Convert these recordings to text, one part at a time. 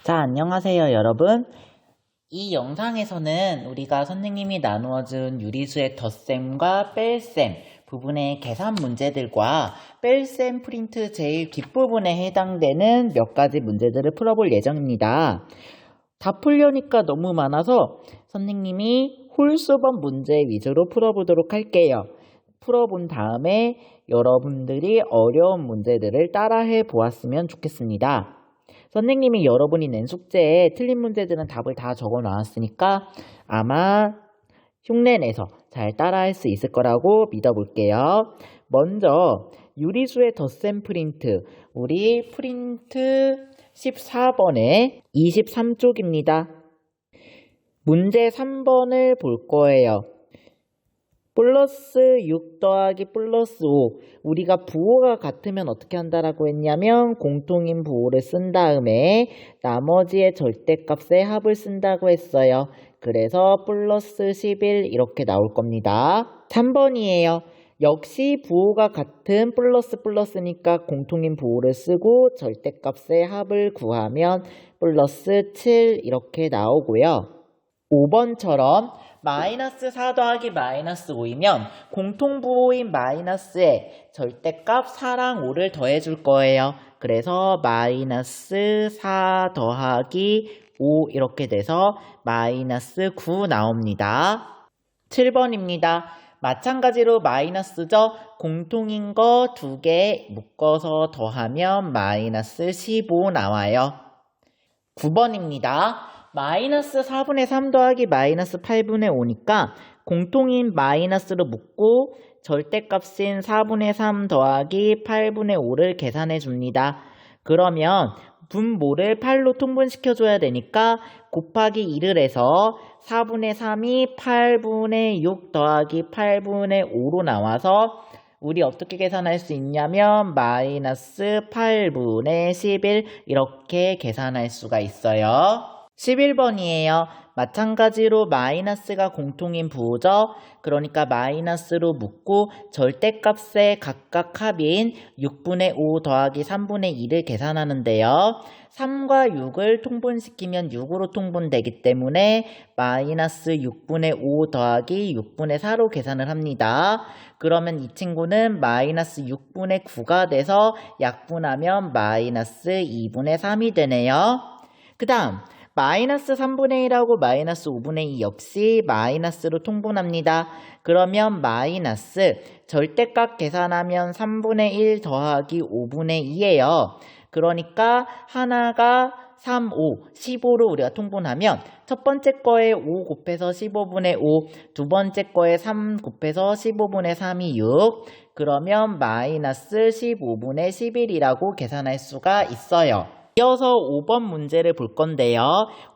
자, 안녕하세요, 여러분. 이 영상에서는 우리가 선생님이 나누어준 유리수의 덧셈과 뺄셈 부분의 계산 문제들과 뺄셈 프린트 제일 뒷부분에 해당되는 몇 가지 문제들을 풀어볼 예정입니다. 다 풀려니까 너무 많아서 선생님이 홀수번 문제 위주로 풀어보도록 할게요. 풀어본 다음에 여러분들이 어려운 문제들을 따라해 보았으면 좋겠습니다. 선생님이 여러분이 낸 숙제에 틀린 문제들은 답을 다 적어 놨으니까 아마 흉내내서 잘 따라할 수 있을 거라고 믿어볼게요. 먼저 유리수의 덧셈 프린트, 우리 프린트 14번에 23쪽입니다. 문제 3번을 볼 거예요. 플러스 6 더하기 플러스 5. 우리가 부호가 같으면 어떻게 한다라고 했냐면 공통인 부호를 쓴 다음에 나머지의 절대값의 합을 쓴다고 했어요. 그래서 플러스 11 이렇게 나올 겁니다. 3번이에요. 역시 부호가 같은 플러스니까 공통인 부호를 쓰고 절대값의 합을 구하면 플러스 7 이렇게 나오고요. 5번처럼 마이너스 4 더하기 마이너스 5이면 공통부호인 마이너스에 절대값 4랑 5를 더해줄 거예요. 그래서 마이너스 4 더하기 5 이렇게 돼서 마이너스 9 나옵니다. 7번입니다. 마찬가지로 마이너스죠. 공통인 거 2개 묶어서 더하면 마이너스 15 나와요. 9번입니다. 마이너스 4분의 3 더하기 마이너스 8분의 5니까 공통인 마이너스로 묶고 절대값인 4분의 3 더하기 8분의 5를 계산해 줍니다. 그러면 분모를 8로 통분시켜줘야 되니까 곱하기 2를 해서 4분의 3이 8분의 6 더하기 8분의 5로 나와서 우리 어떻게 계산할 수 있냐면 마이너스 8분의 11 이렇게 계산할 수가 있어요. 11번이에요. 마찬가지로 마이너스가 공통인 부호죠. 그러니까 마이너스로 묶고 절대값의 각각 합인 6분의 5 더하기 3분의 2를 계산하는데요. 3과 6을 통분시키면 6으로 통분되기 때문에 마이너스 6분의 5 더하기 6분의 4로 계산을 합니다. 그러면 이 친구는 마이너스 6분의 9가 돼서 약분하면 마이너스 2분의 3이 되네요. 그 다음 마이너스 3분의 1하고 마이너스 5분의 2 역시 마이너스로 통분합니다. 그러면 마이너스 절대값 계산하면 3분의 1 더하기 5분의 2예요. 그러니까 하나가 3, 5, 15로 우리가 통분하면 첫 번째 거에 5 곱해서 15분의 5, 두 번째 거에 3 곱해서 15분의 3이 6, 그러면 마이너스 15분의 11이라고 계산할 수가 있어요. 이어서 5번 문제를 볼 건데요.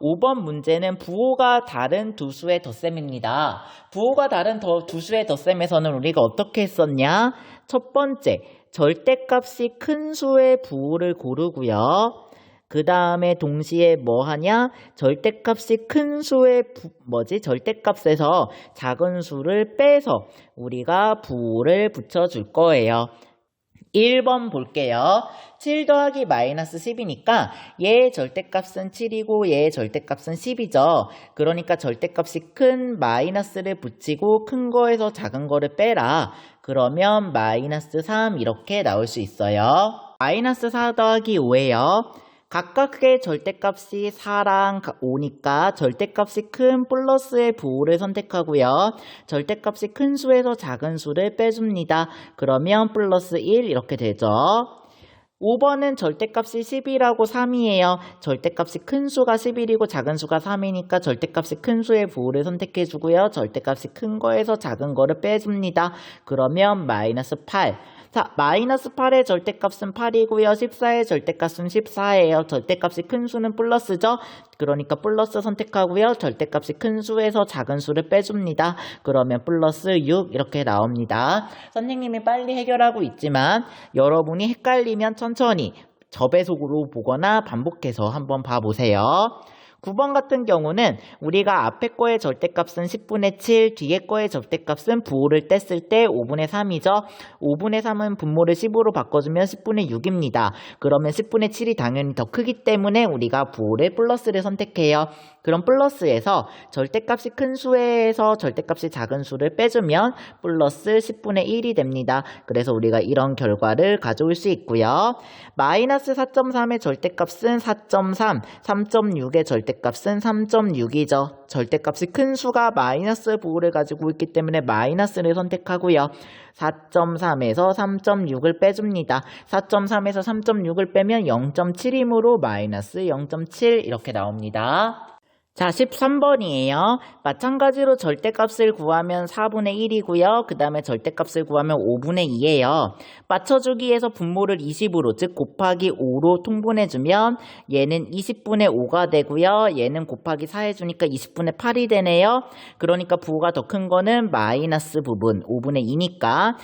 5번 문제는 부호가 다른 두 수의 덧셈입니다. 부호가 다른 두 수의 덧셈에서는 우리가 어떻게 했었냐? 첫 번째, 절대값이 큰 수의 부호를 고르고요. 그 다음에 동시에 뭐 하냐? 절대값이 큰 수의 절대값에서 작은 수를 빼서 우리가 부호를 붙여줄 거예요. 1번 볼게요. 7 더하기 마이너스 10이니까 얘의 절대값은 7이고 얘의 절대값은 10이죠. 그러니까 절대값이 큰 마이너스를 붙이고 큰 거에서 작은 거를 빼라. 그러면 마이너스 3 이렇게 나올 수 있어요. 마이너스 4 더하기 5예요. 각각의 절대값이 4랑 5니까 절대값이 큰 플러스의 부호를 선택하고요. 절대값이 큰 수에서 작은 수를 빼줍니다. 그러면 플러스 1 이렇게 되죠. 5번은 절대값이 10이라고 3이에요. 절대값이 큰 수가 11이고 작은 수가 3이니까 절대값이 큰 수의 부호를 선택해주고요. 절대값이 큰 거에서 작은 거를 빼줍니다. 그러면 마이너스 8. 자, 마이너스 8의 절대값은 8이고요. 14의 절대값은 14예요. 절대값이 큰 수는 플러스죠. 그러니까 플러스 선택하고요. 절대값이 큰 수에서 작은 수를 빼줍니다. 그러면 플러스 6 이렇게 나옵니다. 선생님이 빨리 해결하고 있지만 여러분이 헷갈리면 천천히 저배속으로 보거나 반복해서 한번 봐보세요. 9번 같은 경우는 우리가 앞에 거의 절대값은 10분의 7, 뒤에 거의 절대값은 부호를 뗐을 때 5분의 3이죠. 5분의 3은 분모를 10으로 바꿔주면 10분의 6입니다. 그러면 10분의 7이 당연히 더 크기 때문에 우리가 부호를 플러스를 선택해요. 그럼 플러스에서 절대값이 큰 수에서 절대값이 작은 수를 빼주면 플러스 10분의 1이 됩니다. 그래서 우리가 이런 결과를 가져올 수 있고요. 마이너스 4.3의 절대값은 4.3, 3.6의 절대값은 3.6이죠. 절대값이 큰 수가 마이너스 부호를 가지고 있기 때문에 마이너스를 선택하고요. 4.3에서 3.6을 빼줍니다. 4.3에서 3.6을 빼면 0.7이므로 마이너스 0.7 이렇게 나옵니다. 자, 13번이에요. 마찬가지로 절대값을 구하면 4분의 1이고요. 그 다음에 절대값을 구하면 5분의 2예요. 맞춰주기에서 분모를 20으로, 즉 곱하기 5로 통분해주면 얘는 20분의 5가 되고요. 얘는 곱하기 4 해주니까 20분의 8이 되네요. 그러니까 부호가 더 큰 거는 마이너스 부분, 5분의 2니까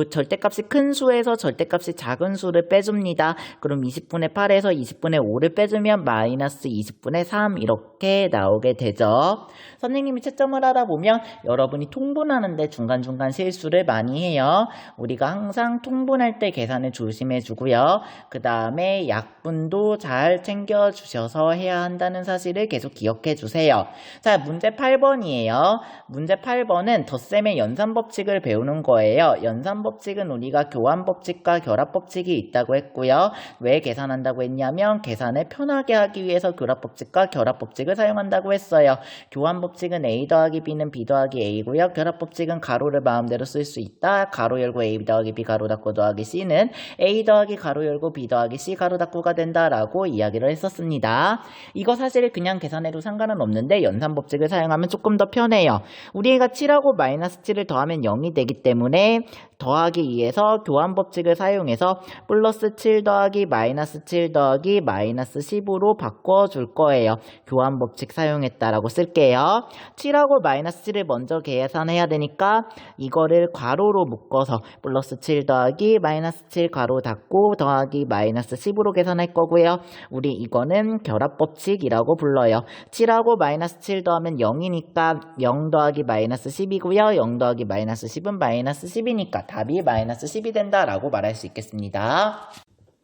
절대값이 큰 수에서 절대값이 작은 수를 빼줍니다. 그럼 20분의 8에서 20분의 5를 빼주면 마이너스 20분의 3 이렇게 나오게 되죠. 선생님이 채점을 하다 보면 여러분이 통분하는데 중간중간 실수를 많이 해요. 우리가 항상 통분할 때 계산을 조심해 주고요. 그 다음에 약분도 잘 챙겨 주셔서 해야 한다는 사실을 계속 기억해 주세요. 자, 문제 8번이에요. 문제 8번은 덧셈의 연산법칙을 배우는 거예요. 연산법칙은 우리가 교환법칙과 결합법칙이 있다고 했고요. 왜 계산한다고 했냐면 계산을 편하게 하기 위해서 교합법칙과 결합법칙을 사용한다고 했어요. 교환법칙은 A 더하기 B는 B 더하기 A고요. 결합법칙은 가로를 마음대로 쓸 수 있다. 가로 열고 A 더하기 B 가로 닫고 더하기 C는 A 더하기 가로 열고 B 더하기 C 가로 닫고가 된다라고 이야기를 했었습니다. 이거 사실 그냥 계산해도 상관은 없는데 연산법칙을 사용하면 조금 더 편해요. 우리가 7하고 마이너스 7을 더하면 0이 되기 때문에 더하기 2에서 교환법칙을 사용해서 플러스 7 더하기 마이너스 7 더하기 마이너스 10으로 바꿔줄 거예요. 교환법칙 사용했다라고 쓸게요. 7하고 마이너스 7을 먼저 계산해야 되니까 이거를 괄호로 묶어서 플러스 7 더하기 마이너스 7 괄호 닫고 더하기 마이너스 10으로 계산할 거고요. 우리 이거는 결합법칙이라고 불러요. 7하고 마이너스 7 더하면 0이니까 0 더하기 마이너스 10이고요. 0 더하기 마이너스 10은 마이너스 10이니까 답이 마이너스 10이 된다라고 말할 수 있겠습니다.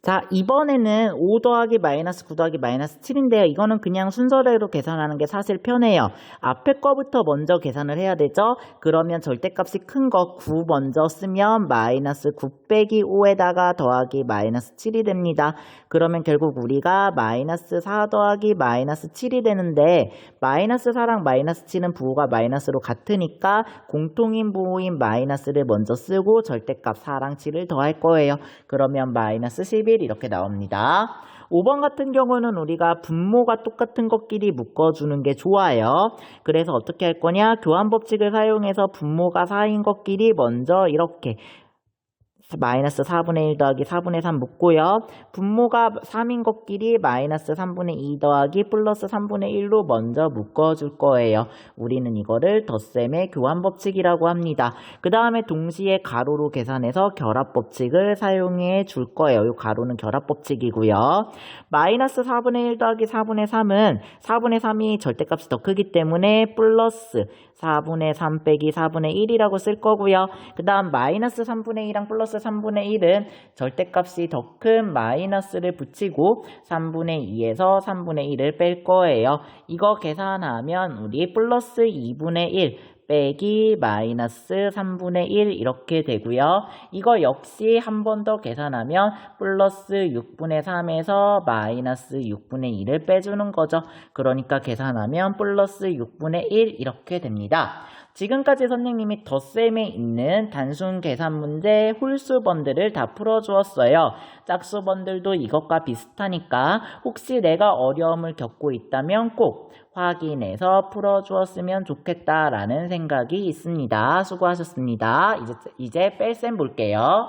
자, 이번에는 5 더하기 마이너스 9 더하기 마이너스 7인데요. 이거는 그냥 순서대로 계산하는 게 사실 편해요. 앞에 거부터 먼저 계산을 해야 되죠. 그러면 절대값이 큰 거 9 먼저 쓰면 마이너스 9 빼기 5에다가 더하기 마이너스 7이 됩니다. 그러면 결국 우리가 마이너스 4 더하기 마이너스 7이 되는데 마이너스 4랑 마이너스 7은 부호가 마이너스로 같으니까 공통인 부호인 마이너스를 먼저 쓰고 절대값 4랑 7을 더할 거예요. 그러면 마이너스 11 이렇게 나옵니다. 5번 같은 경우는 우리가 분모가 똑같은 것끼리 묶어주는 게 좋아요. 그래서 어떻게 할 거냐? 교환법칙을 사용해서 분모가 4인 것끼리 먼저 이렇게 마이너스 4분의 1 더하기 4분의 3 묶고요. 분모가 3인 것끼리 마이너스 3분의 2 더하기 플러스 3분의 1로 먼저 묶어줄 거예요. 우리는 이거를 덧셈의 교환법칙이라고 합니다. 그 다음에 동시에 가로로 계산해서 결합법칙을 사용해 줄 거예요. 이 가로는 결합법칙이고요. 마이너스 4분의 1 더하기 4분의 3은 4분의 3이 절대값이 더 크기 때문에 플러스 4분의 3 빼기 4분의 1이라고 쓸 거고요. 그 다음 마이너스 3분의 2랑 플러스 3분의 1은 절대값이 더 큰 마이너스를 붙이고 3분의 2에서 3분의 1을 뺄 거예요. 이거 계산하면 우리 플러스 2분의 1 빼기 마이너스 3분의 1 이렇게 되고요. 이거 역시 한 번 더 계산하면 플러스 6분의 3에서 마이너스 6분의 1을 빼주는 거죠. 그러니까 계산하면 플러스 6분의 1 이렇게 됩니다. 지금까지 선생님이 덧셈에 있는 단순 계산 문제 홀수번들을 다 풀어주었어요. 짝수번들도 이것과 비슷하니까 혹시 내가 어려움을 겪고 있다면 꼭 확인해서 풀어주었으면 좋겠다라는 생각이 있습니다. 수고하셨습니다. 이제 뺄셈 볼게요.